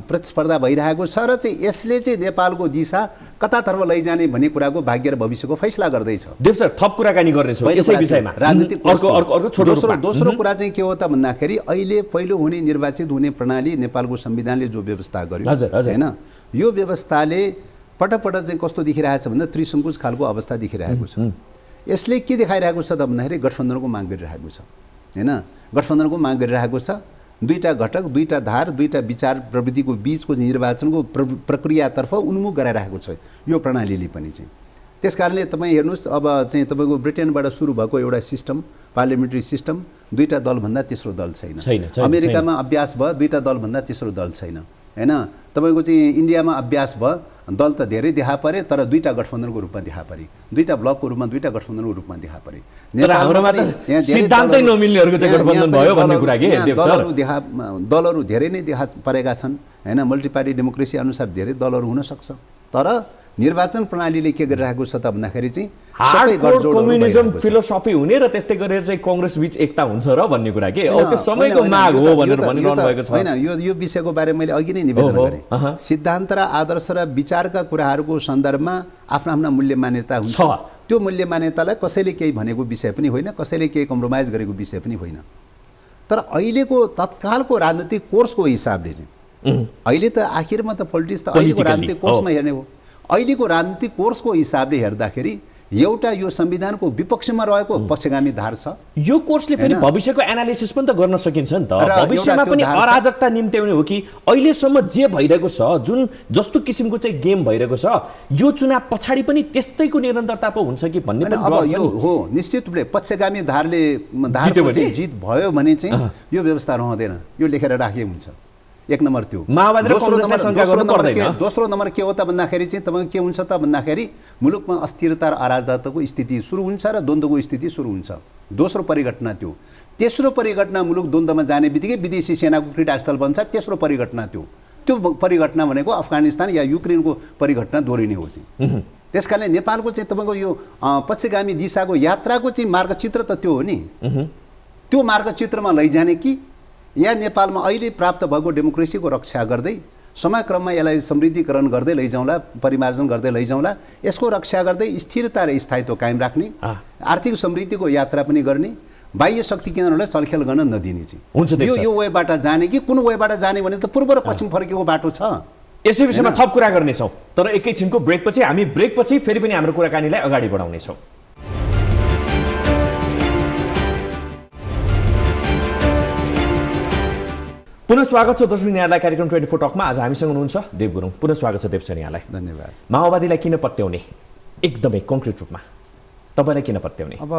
प्रतिस्पर्धा भइरहेको छ र चाहिँ यसले चाहिँ नेपालको दिशा कतातर्फ लैजाने भन्ने कुराको भाग्य र भविष्यको फैसला गर्दैछ। देव सर थप कुराकानी गर्नेछौँ यसै विषयमा। राजनीतिक अर्को दोस्रो कुरा चाहिँ के हो त भन्दाखेरि अहिले पहिलो हुने निर्वाचित हुने प्रणाली नेपालको संविधानले जो व्यवस्था गर्यो हैन, यो व्यवस्थाले पटपट चाहिँ कस्तो देखिरहेछ भन्दा त्रिसङ्कुश खालको अवस्था देखिरहेको छ। यसले के देखाइरहेको छ त भन्दाखेरि गठबन्धनको माग गरिरहेको छ हैन, गठबन्धनको माग गरिरहेको छ। दुईटा घटक दुईटा धार दुईटा विचार प्रवृत्तिको बीचको निर्वाचनको प्रक्रियातर्फ उन्मुख गराइरहेको छ यो प्रणालीले पनि चाहिँ। त्यसकारणले तपाईँ हेर्नुहोस् अब चाहिँ तपाईँको ब्रिटेनबाट सुरु भएको एउटा सिस्टम पार्लियामेन्ट्री सिस्टम, दुईटा दलभन्दा तेस्रो दल छैन। अमेरिकामा अभ्यास भयो दुईटा दलभन्दा तेस्रो दल छैन हैन। तपाईँको चाहिँ इन्डियामा अभ्यास भयो, दल त धेरै देखा परे तर दुईटा गठबन्धनको रूपमा देखा परे, दुईटा ब्लकको रूपमा दुईटा गठबन्धनको रूपमा देखा परे। दलहरू धेरै नै देखा परेका छन् हैन। मल्टिपार्टी डेमोक्रेसी अनुसार धेरै दलहरू हुन सक्छ, तर निर्वाचन प्रणालीले के गरिरहेको छ त भन्दाखेरि चाहिँ कम्युनिजम फिलोसफी हुने र त्यस्तै गरेर चाहिँ कांग्रेस बीच एकता हुन्छ र भन्ने कुरा के अब त्यो समयको माग हो भनेर भनिरहनु भएको छ हैन। यो विषयको बारे मैले अघि नै निवेदन गरेँ। सिद्धान्त र आदर्श र विचारका कुराहरूको सन्दर्भमा आफ्ना आफ्ना मूल्य मान्यता हुन्छ। त्यो मूल्य मान्यतालाई कसैले केही भनेको विषय पनि होइन, कसैले केही कम्प्रोमाइज गरेको विषय पनि होइन। तर अहिलेको तत्कालको राजनीतिक कोर्सको हिसाबले चाहिँ अहिले त आखिरमा त पोलिटिक्स त अहिलेको राजनीतिक कोर्समा हेर्ने हो। अहिलेको राजनीतिक कोर्सको हिसाबले हेर्दाखेरि एउटा यो संविधानको विपक्षमा रहेको पक्षगामी धार छ। यो कोर्सले फेरि भविष्यको एनालिसिस पनि त गर्न सकिन्छ नि त। भविष्यमा पनि अराजकता निम्त्याउने हो कि अहिलेसम्म जे भइरहेको छ, जुन जस्तो किसिमको चाहिँ गेम भइरहेको छ, यो चुनाव पछाडि पनि त्यस्तैको निरन्तरता पो हुन्छ कि भन्ने पनि अब यो हो। निश्चित रूपले पक्षगामी धारले जित भयो भने चाहिँ यो व्यवस्था रहँदैन, यो लेखेर राखिएको हुन्छ। एक नम्बर त्यो। दोस्रो नम्बर के हो त भन्दाखेरि चाहिँ तपाईको के हुन्छ त भन्दाखेरि मुलुकमा अस्थिरता र अराजकताको स्थिति सुरु हुन्छ र द्वन्द्वको स्थिति सुरु हुन्छ। दोस्रो परिघटना त्यो। तेस्रो परिघटना मुलुक द्वन्द्वमा जाने बित्तिकै विदेशी सेनाको क्रीडास्थल बन्छ। तेस्रो परिघटना त्यो परिघटना भनेको अफगानिस्तान या युक्रेनको परिघटना दोहोरिने हो चाहिँ। त्यसकारणले नेपालको चाहिँ तपाईँको यो पश्चिगामी दिशाको यात्राको चाहिँ मार्गचित्र त त्यो हो नि। त्यो मार्गचित्रमा लैजाने कि या नेपालमा अहिले प्राप्त भएको डेमोक्रेसीको रक्षा गर्दै समयक्रममा यसलाई समृद्धिकरण गर्दै लैजाउँला, परिमार्जन गर्दै लैजाउँला, यसको रक्षा गर्दै स्थिरता र स्थायित्व कायम राख्ने, आर्थिक समृद्धिको यात्रा पनि गर्ने, बाह्य शक्ति केन्द्रहरूलाई चलखेल गर्न नदिने चाहिँ यो वेबाट जाने कि कुन वेबाट जाने भने त पूर्व र पश्चिम फर्केको बाटो छ। यसै विषयमा थप कुरा गर्नेछौँ, तर एकैछिनको ब्रेकपछि हामी ब्रेकपछि फेरि पनि हाम्रो कुराकानीलाई अगाडि बढाउनेछौँ। पुनः स्वागत छ दर्शक यहाँलाई कार्यक्रम 24 टकमा। आज हामीसँग हुनुहुन्छ देव गुरुङ। पुनः स्वागत छ देव सर यहाँलाई। धन्यवाद। माओवादीलाई किन पत्याउने, एकदमै कङ्क्रिट रूपमा तपाईँलाई किन पत्याउने? अब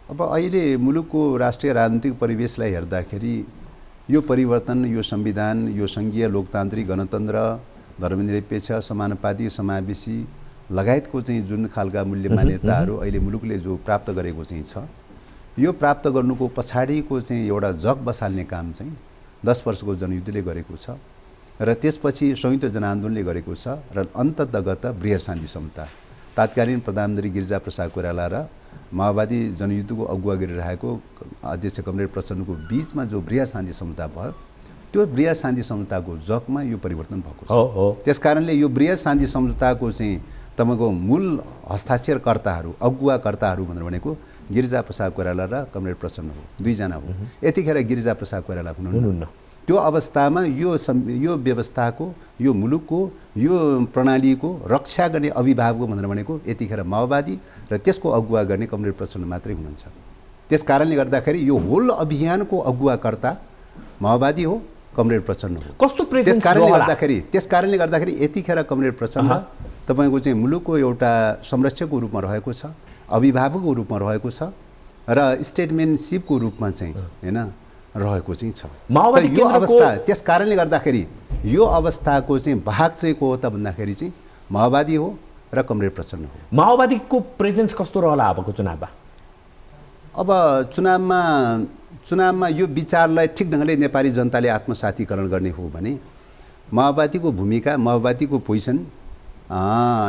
अहिले मुलुकको राष्ट्रिय राजनीतिक परिवेशलाई हेर्दाखेरि यो परिवर्तन, यो संविधान, यो सङ्घीय लोकतान्त्रिक गणतन्त्र, धर्मनिरपेक्ष, समानुपातिक, समावेशी लगायतको चाहिँ जुन खालका मूल्य मान्यताहरू अहिले मुलुकले जो प्राप्त गरेको चाहिँ छ, यो प्राप्त गर्नुको पछाडिको चाहिँ एउटा जग बसाल्ने काम चाहिँ 10 वर्षको जनयुद्धले गरेको छ र त्यसपछि संयुक्त जनआन्दोलनले गरेको छ र अन्ततगत बृहत शान्ति समता तत्कालीन प्रधानमन्त्री गिरिजाप्रसाद कोइराला र माओवादी जनयुद्धको अगुवा गरिरहेको अध्यक्ष कमरेड प्रचण्डको बिचमा जो बृहत शान्ति सम्झौता भयो त्यो बृहत शान्ति सम्झौताको जगमा यो परिवर्तन भएको छ। त्यसकारणले यो बृहत शान्ति सम्झौताको चाहिँ तपाईँको मूल हस्ताक्षरकर्ताहरू अगुवाकर्ताहरू भनेर भनेको गिरिजाप्रसाद कोइराला र कमरेड प्रचण्ड हो, दुईजना हो। यतिखेर गिरिजाप्रसाद कोइराला हुनुहुन्न। त्यो अवस्थामा यो व्यवस्थाको यो मुलुकको यो प्रणालीको रक्षा गर्ने अभिभावक भनेर भनेको यतिखेर माओवादी र त्यसको अगुवा गर्ने कमरेड प्रचण्ड मात्रै हुनुहुन्छ। त्यस कारणले गर्दाखेरि यो होल अभियानको अगुवाकर्ता माओवादी हो, कमरेड प्रचण्ड हो। कस्तो प्रेजेन्स त्यस कारणले गर्दाखेरि यतिखेर कमरेड प्रचण्ड तपाईँको चाहिँ मुलुकको एउटा संरक्षकको रूपमा रहेको छ, अभिभावकको रूपमा रहेको छ र स्टेटमेन्टसिपको रूपमा चाहिँ हैन रहेको चाहिँ छ। यो अवस्था त्यस कारणले गर्दाखेरि यो अवस्थाको चाहिँ भाग चाहिँ को हो त भन्दाखेरि चाहिँ माओवादी हो र कमरेड प्रचण्ड हो। माओवादीको प्रेजेन्स कस्तो रहला अबको चुनावमा? अब चुनावमा यो विचारलाई ठिक ढङ्गले नेपाली जनताले आत्मसातीकरण गर्ने हो भने माओवादीको भूमिका, माओवादीको पोजिसन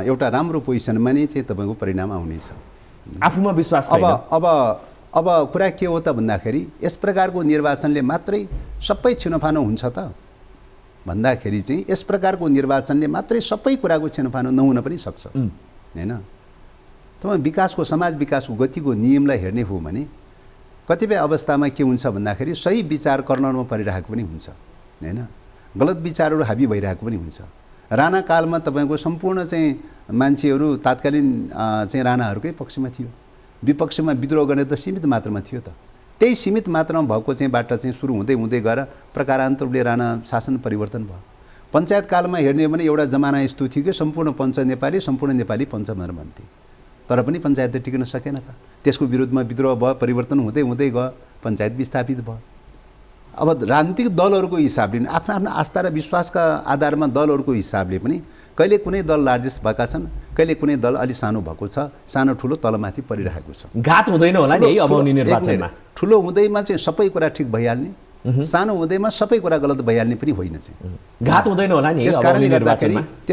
एउटा राम्रो पोजिसनमा नै चाहिँ तपाईँको परिणाम आउनेछ। आफूमा विश्वास छैन। अब कुरा के हो त भन्दाखेरि यस प्रकारको निर्वाचनले मात्रै सबै छिनोफानो हुन्छ त भन्दाखेरि चाहिँ यस प्रकारको निर्वाचनले मात्रै सबै कुराको छिनोफानो नहुन पनि सक्छ हैन। तपाईँ विकासको समाज विकासको गतिको नियमलाई हेर्ने हो भने कतिपय अवस्थामा के हुन्छ भन्दाखेरि सही विचार कर्नरमा परिरहेको पनि हुन्छ हैन, गलत विचारहरू हाबी भइरहेको पनि हुन्छ। राणा कालमा तपाईँको सम्पूर्ण चाहिँ मान्छेहरू तात्कालीन चाहिँ राणाहरूकै पक्षमा थियो, विपक्षमा विद्रोह गर्ने त सीमित मात्रामा थियो त। त्यही सीमित मात्रामा भएको चाहिँ बाट चाहिँ सुरु हुँदै हुँदै गएर प्रकारान्तरले राणा शासन परिवर्तन भयो। पञ्चायत कालमा हेर्ने हो भने एउटा जमाना यस्तो थियो कि सम्पूर्ण पञ्च नेपाली, सम्पूर्ण नेपाली पञ्च भनेर भन्थे, तर पनि पञ्चायत त टिक्न सकेन त। त्यसको विरुद्धमा विद्रोह भयो, परिवर्तन हुँदै हुँदै गयो, पञ्चायत विस्थापित भयो। अब राजनीतिक दलहरूको हिसाबले आफ्ना आफ्ना आस्था र विश्वासका आधारमा दलहरूको हिसाबले पनि कहिले कुनै दल लार्जेस्ट भएका छन्, कहिले कुनै दल अलि सानो भएको छ, सानो ठुलो तलमाथि परिरहेको छ। घात हुँदैन होला नि अब आउने निर्वाचनमा? ठुलो हुँदैमा चाहिँ सबै कुरा ठिक भइहाल्ने, सानो हुँदैमा सबै कुरा गलत भइहाल्ने पनि होइन चाहिँ। घात हुँदैन होला नि? त्यस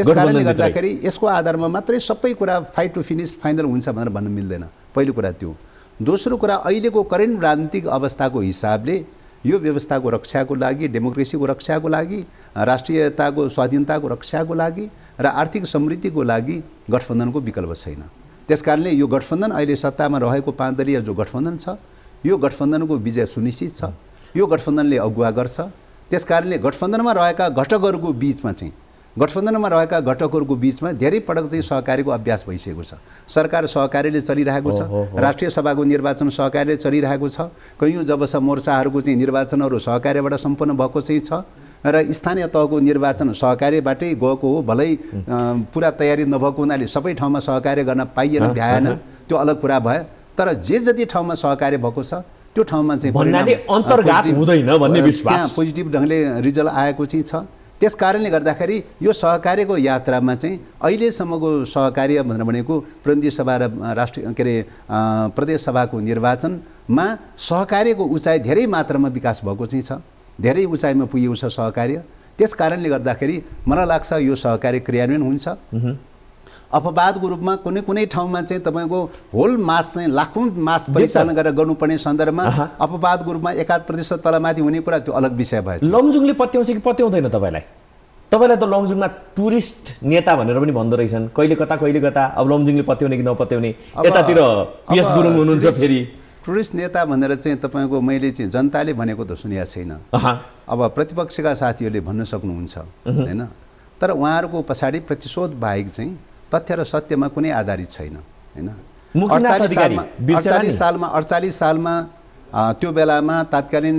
कारणले गर्दाखेरि यसको आधारमा मात्रै सबै कुरा फाइट टु फिनिस फाइनल हुन्छ भनेर भन्न मिल्दैन। पहिलो कुरा त्यो। दोस्रो कुरा अहिलेको करेन्ट राजनीतिक अवस्थाको हिसाबले यो व्यवस्थाको रक्षाको लागि, डेमोक्रेसीको रक्षाको लागि, राष्ट्रियताको स्वाधीनताको रक्षाको लागि र आर्थिक समृद्धिको लागि गठबन्धनको विकल्प छैन। त्यसकारणले यो गठबन्धन अहिले सत्तामा रहेको 5 दलीय जो गठबन्धन छ, यो गठबन्धनको विजय सुनिश्चित छ। यो गठबन्धनले अगुवा गर्छ। त्यसकारणले गठबन्धनमा रहेका घटकहरूको बिचमा धेरै पटक चाहिँ सहकारीको अभ्यास भइसकेको छ। सरकार सहकारीले चलिरहेको छ, राष्ट्रिय सभाको निर्वाचन सहकारीले चलिरहेको छ, कयौँ जबसम्म मोर्चाहरूको चाहिँ निर्वाचनहरू सहकारीबाट सम्पन्न भएको चाहिँ छ र स्थानीय तहको निर्वाचन सहकारीबाटै गएको हो। भलै पुरा तयारी नभएको हुनाले सबै ठाउँमा सहकार्य गर्न पाइएन, भ्याएन, त्यो अलग कुरा भयो। तर जे जति ठाउँमा सहकार्य भएको छ त्यो ठाउँमा चाहिँ अन्तर्घात हुँदैन भन्ने विश्वास, पोजिटिभ ढङ्गले रिजल्ट आएको चाहिँ छ। त्यस कारणले गर्दाखेरि यो सहकार्यको यात्रामा चाहिँ अहिलेसम्मको सहकार्य भनेर भनेको प्रतिनिधि सभा र राष्ट्रिय प्रदेश सभाको निर्वाचनमा सहकार्यको उचाइ धेरै मात्रामा विकास भएको चाहिँ छ, धेरै उचाइमा पुगेको छ सहकार्य। त्यस कारणले गर्दाखेरि मलाई लाग्छ यो सहकार्य क्रियान्वयन हुन्छ। अपवादको रूपमा कुनै कुनै ठाउँमा चाहिँ तपाईँको होल मास चाहिँ लाखौँ मास परिचालन गरेर गर्नुपर्ने सन्दर्भमा अपवादको रूपमा 1% तलमाथि हुने कुरा त्यो अलग विषय भएछ। लमजुङले पत्याउँछ कि पत्याउँदैन तपाईँलाई? तपाईँलाई त लमजुङमा टुरिस्ट नेता भनेर पनि भन्दो रहेछन्, कहिले कता अब लमजुङले पत्याउने कि नपत्याउने? यतातिर पिएस गुरुङ हुनुहुन्छ फेरि टुरिस्ट नेता भनेर चाहिँ तपाईँको मैले चाहिँ जनताले भनेको त सुनेको छैन। अब प्रतिपक्षका साथीहरूले भन्न सक्नुहुन्छ हैन, तर उहाँहरूको पछाडि प्रतिशोध बाहेक चाहिँ तथ्य र सत्यमा कुनै आधारित छैन हैन। 48 सालमा त्यो बेलामा तात्कालीन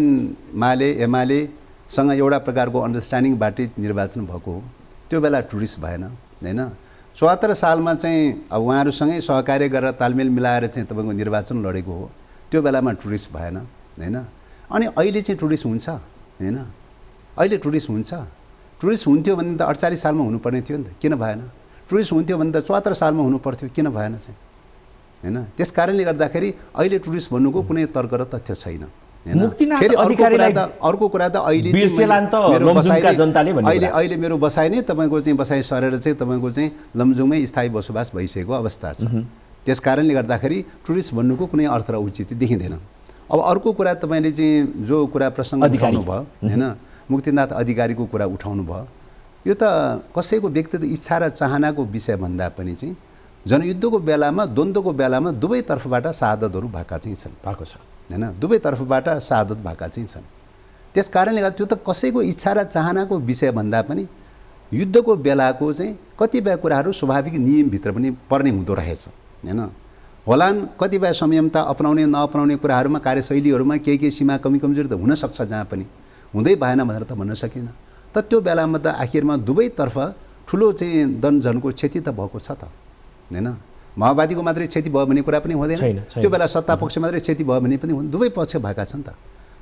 एमालेसँग एउटा प्रकारको अन्डरस्ट्यान्डिङबाटै निर्वाचन भएको हो। त्यो बेला टुरिस्ट भएन हैन। 74 सालमा चाहिँ अब उहाँहरूसँगै सहकार्य गरेर तालमेल मिलाएर चाहिँ तपाईँको निर्वाचन लडेको हो। त्यो बेलामा टुरिस्ट भएन हैन। अनि अहिले चाहिँ टुरिस्ट हुन्छ हैन। अहिले टुरिस्ट हुन्छ। टुरिस्ट हुन्थ्यो भने त 48 सालमा हुनुपर्ने थियो नि त, किन भएन? टुरिस्ट हुन्थ्यो भने त 74 सालमा हुनु पर्थ्यो, किन भएन चाहिँ हैन। त्यस कारणले गर्दाखेरि अहिले टुरिस्ट भन्नुको कुनै तर्क र तथ्य छैन मुक्तिनाथ फेरि अधिकारीलाई अर्को कुरा त अहिले बिर्सेलान् त लमजुङका जनताले भन्ने कुरा। अहिले मेरो बसाइ नै तपाईँको चाहिँ बसाइ सरेर चाहिँ तपाईँको चाहिँ लमजुङमै स्थायी बसोबास भइसकेको अवस्था छ। त्यस कारणले गर्दाखेरि टुरिस्ट भन्नुको कुनै अर्थ र औचित्य देखिँदैन। अब अर्को कुरा तपाईँले चाहिँ जो कुरा प्रसङ्ग उठाउनु भयो होइन, मुक्तिनाथ अधिकारीको कुरा उठाउनु भयो, यो त कसैको व्यक्तिगत इच्छा र चाहनाको विषय भन्दा पनि चाहिँ जनयुद्धको बेलामा द्वन्द्वको बेलामा दुवै तर्फबाट शहादतहरू भएको छ होइन, दुवै तर्फबाट शहादत भएका चाहिँ छन्। त्यस कारणले गर्दा त्यो त कसैको इच्छा र चाहनाको विषय भन्दा पनि युद्धको बेलाको चाहिँ कतिपय कुराहरू स्वाभाविक नियमभित्र पनि पर्ने हुँदो रहेछ होइन। होलान् कतिपय संयमता अपनाउने नअपनाउने कुराहरूमा कार्यशैलीहरूमा केही सीमा कमी कमजोरी त हुनसक्छ, जहाँ पनि हुँदै भएन भनेर त भन्न सकिनँ। त त्यो बेलामा त आखिरमा दुवैतर्फ ठुलो चाहिँ जनजनको क्षति त भएको छ त होइन। माओवादीको मात्रै क्षति भयो भन्ने कुरा पनि हुँदैन, त्यो बेला सत्तापक्ष मात्रै क्षति भयो भने पनि हुँदैन, दुवै पक्ष भएका छन् त।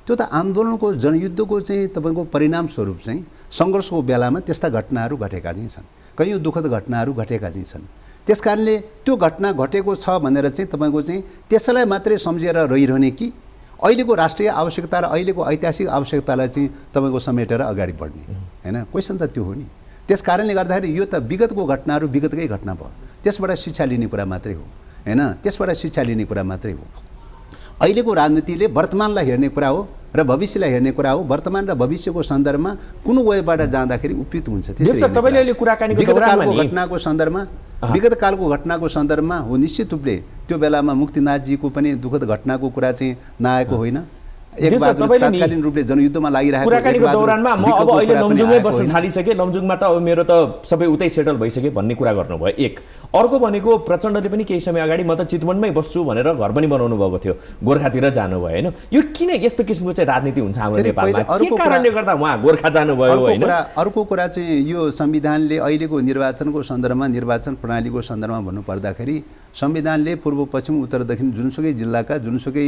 त्यो त आन्दोलनको जनयुद्धको चाहिँ तपाईँको परिणामस्वरूप चाहिँ सङ्घर्षको बेलामा त्यस्ता घटनाहरू घटेका चाहिँ छन्, कयौँ दुःखद घटनाहरू घटेका चाहिँ छन्। त्यस कारणले त्यो घटना घटेको छ भनेर चाहिँ तपाईँको चाहिँ त्यसलाई मात्रै सम्झेर रहिरहने कि अहिलेको राष्ट्रिय आवश्यकता र अहिलेको ऐतिहासिक आवश्यकतालाई चाहिँ तपाईँको समेटेर अगाडि बढ्ने होइन, क्वेसन त त्यो हो नि। त्यस कारणले गर्दाखेरि यो त विगतको घटनाहरू विगतकै घटना भयो, त्यसबाट शिक्षा लिने कुरा मात्रै हो होइन, त्यसबाट शिक्षा लिने कुरा मात्रै हो। अहिलेको राजनीतिले वर्तमानलाई हेर्ने कुरा हो र भविष्यलाई हेर्ने कुरा हो। वर्तमान र भविष्यको सन्दर्भमा कुन वेबाट जाँदाखेरि उपयुक्त हुन्छ विगतकालको घटनाको सन्दर्भमा हो। निश्चित रूपले त्यो बेलामा मुक्तिनाथजीको पनि दुःखद घटनाको कुरा चाहिँ नआएको होइन। तत्कालीन रूपले जनयुद्धमा लागिरहेको कुराकानीको दौरानमा म अब अहिले लमजुङमै बस्न थालिसकेँ, लमजुङमा त अब मेरो त सबै उतै सेटल भइसक्यो भन्ने कुरा गर्नुभयो एक। अर्को भनेको प्रचण्डले पनि केही समय अगाडि म त चितवनमै बस्छु भनेर घर पनि बनाउनु भएको थियो, गोर्खातिर जानुभयो होइन। यो किन यस्तो किसिमको चाहिँ राजनीति हुन्छ हाम्रो नेपालमा, के कारणले गर्दा उहाँ गोर्खा जानुभयो होइन? अर्को कुरा चाहिँ यो संविधानले अहिलेको निर्वाचनको सन्दर्भमा, निर्वाचन प्रणालीको सन्दर्भमा भन्नुपर्दाखेरि संविधानले पूर्व पश्चिम उत्तर दक्षिण जुनसुकै जिल्लाका जुनसुकै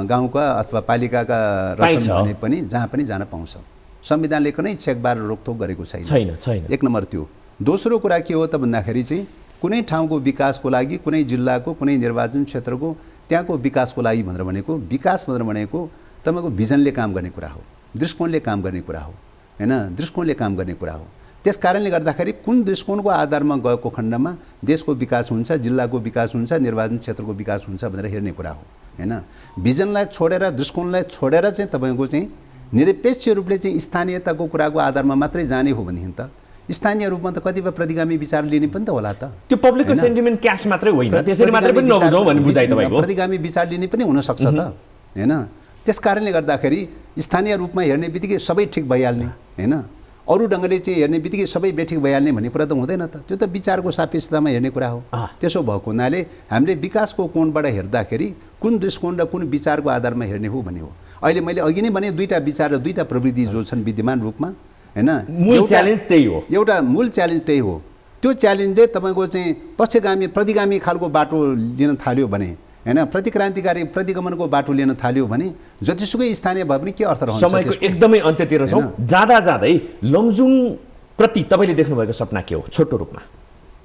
गाउँका अथवा पालिकाका रचन भने पनि जहाँ पनि जान पाउँछ। संविधानले कुनै छेकबार रोकथोक गरेको छैन। एक नम्बर त्यो। दोस्रो कुरा के हो त भन्दाखेरि चाहिँ कुनै ठाउँको विकासको लागि, कुनै जिल्लाको, कुनै निर्वाचन क्षेत्रको त्यहाँको विकासको लागि भनेर भनेको, विकास भनेर भनेको तपाईँको भिजनले काम गर्ने कुरा हो, दृष्टिकोणले काम गर्ने कुरा हो होइन, दृष्टिकोणले काम गर्ने कुरा हो। त्यस कारणले गर्दाखेरि कुन दृष्टिकोणको आधारमा गएको खण्डमा देशको विकास हुन्छ, जिल्लाको विकास हुन्छ, निर्वाचन क्षेत्रको विकास हुन्छ भनेर हेर्ने कुरा हो होइन। भिजनलाई छोडेर, दृष्टिकोणलाई छोडेर चाहिँ तपाईँको चाहिँ निरपेक्ष रूपले चाहिँ स्थानीयताको कुराको आधारमा मात्रै जाने हो भनेदेखि त स्थानीय रूपमा त कतिपय प्रतिगामी विचार लिने पनि त होला त। त्यो पब्लिकको सेन्टिमेन्ट क्यास मात्रै होइन, त्यसरी मात्रै पनि नबुझौँ भन्ने बुझाइ तपाईँको। प्रतिगामी विचार लिने पनि हुनसक्छ त होइन। त्यस कारणले गर्दाखेरि स्थानीय रूपमा हेर्ने बित्तिकै सबै ठिक भइहाल्ने होइन, अरू ढङ्गले चाहिँ हेर्ने बित्तिकै सबै बेठिक भइहाल्ने भन्ने कुरा त हुँदैन त। त्यो त विचारको सापेक्षतामा हेर्ने कुरा हो। त्यसो भएको हुनाले हामीले विकासको कोणबाट हेर्दाखेरि कुन दृष्टिकोण र कुन विचारको आधारमा हेर्ने हो भन्ने हो। अहिले मैले अघि नै भने दुईवटा विचार र दुईवटा प्रवृत्ति जो छन् विद्यमान रूपमा होइन, मूल च्यालेन्ज त्यही हो। एउटा मूल च्यालेन्ज त्यही हो। त्यो च्यालेन्जले तपाईँको चाहिँ पक्षगामी प्रतिगामी खालको बाटो लिन थाल्यो भने होइन, प्रतिक्रान्तिकारी प्रतिगमनको बाटो लिन थाल्यो भने जतिसुकै स्थानीय भए पनि के अर्थ रहन्छ? समयको एकदमै अन्त्यतिर छौँ। जाँदा जाँदै लमजुङ प्रति तपाईँले देख्नुभएको सपना के हो छोटो रूपमा?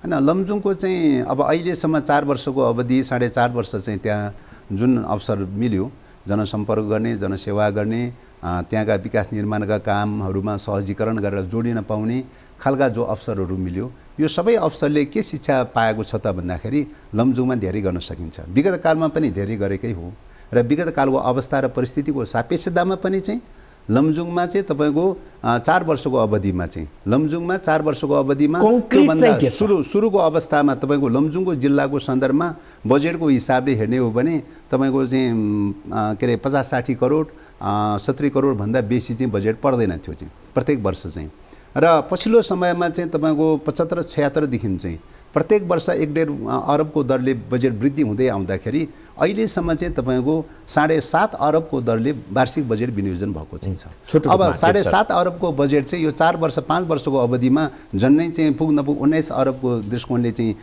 होइन, लमजुङको चाहिँ अब अहिलेसम्म 4 वर्षको अवधि, 4.5 वर्ष चाहिँ त्यहाँ जुन अवसर मिल्यो जनसम्पर्क गर्ने, जनसेवा गर्ने, त्यहाँका विकास निर्माणका कामहरूमा सहजीकरण गरेर जोडिन पाउने खालका जो अवसरहरू मिल्यो, यो सबै अवसरले के शिक्षा पाएको छ त भन्दाखेरि लमजुङमा धेरै गर्न सकिन्छ। विगत कालमा पनि धेरै गरेकै हो र विगत कालको अवस्था र परिस्थितिको सापेक्षतामा पनि चाहिँ लमजुङमा चाहिँ तपाईँको 4 वर्षको अवधिमा चाहिँ लमजुङमा 4 वर्षको अवधिमा त्योभन्दा सुरुको अवस्थामा तपाईँको लमजुङको जिल्लाको सन्दर्भमा बजेटको हिसाबले हेर्ने हो भने तपाईँको चाहिँ के अरे 50-60 करोड 70 करोडभन्दा बेसी चाहिँ बजेट पर्दैन थियो चाहिँ प्रत्येक वर्ष चाहिँ। र पछिल्लो समयमा चाहिँ तपाईँको 75-76देखि चाहिँ प्रत्येक वर्ष 1.5 अरबको दरले बजेट वृद्धि हुँदै आउँदाखेरि अहिलेसम्म चाहिँ तपाईँको 7.5 अरबको दरले वार्षिक बजेट विनियोजन भएको चाहिँ छ। अब 7.5 अरबको बजेट चाहिँ यो 4 वर्ष 5 वर्षको अवधिमा झन्डै चाहिँ पुग नपुग 19 अरबको दृष्टिकोणले चाहिँ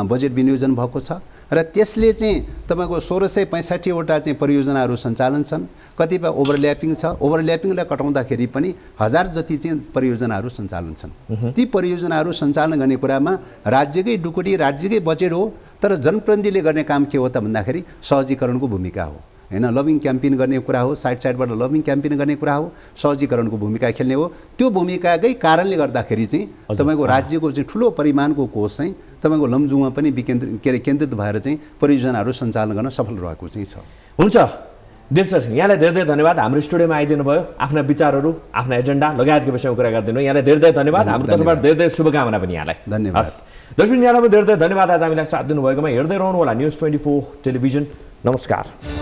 बजेट विनियोजन भएको छ र त्यसले चाहिँ तपाईँको 1665वटा चाहिँ परियोजनाहरू सञ्चालन छन्। कतिपय ओभरल्यापिङ छ, ओभरल्यापिङलाई कटाउँदाखेरि पनि 1000 जति चाहिँ परियोजनाहरू सञ्चालन छन्। ती परियोजनाहरू सञ्चालन गर्ने कुरामा राज्यकै डुकुटी, राज्यकै बजेट हो, तर जनप्रतिनिधिले गर्ने काम के हो त भन्दाखेरि सहजीकरणको भूमिका हो हैन लभिङ क्याम्पेन गर्ने कुरा हो, साइडबाट लभिङ क्याम्पेन गर्ने कुरा हो, सहजीकरणको भूमिका खेल्ने हो। त्यो भूमिकाकै कारणले गर्दाखेरि चाहिँ तपाईँको राज्यको चाहिँ ठुलो परिमाणको कोष चाहिँ तपाईँको लमजुङमा पनि केन्द्रित भएर चाहिँ परियोजनाहरू सञ्चालन गर्न सफल रहेको चाहिँ छ। हुन्छ देव सर, यहाँलाई धेरै धेरै धन्यवाद। हाम्रो स्टुडियोमा आइदिनु भयो, आफ्ना विचारहरू, आफ्ना एजेन्डा लगायतको विषयमा कुरा गरिदिनु। यहाँलाई धेरै धेरै धन्यवाद। हाम्रो तर्फबाट धेरै धेरै शुभकामना पनि यहाँलाई। धन्यवाद। दर्शक यहाँलाई धेरै धेरै धन्यवाद आज हामीलाई साथ दिनुभएकोमा। हेर्दै रहनु होला न्युज 24 टेलिभिजन। नमस्कार।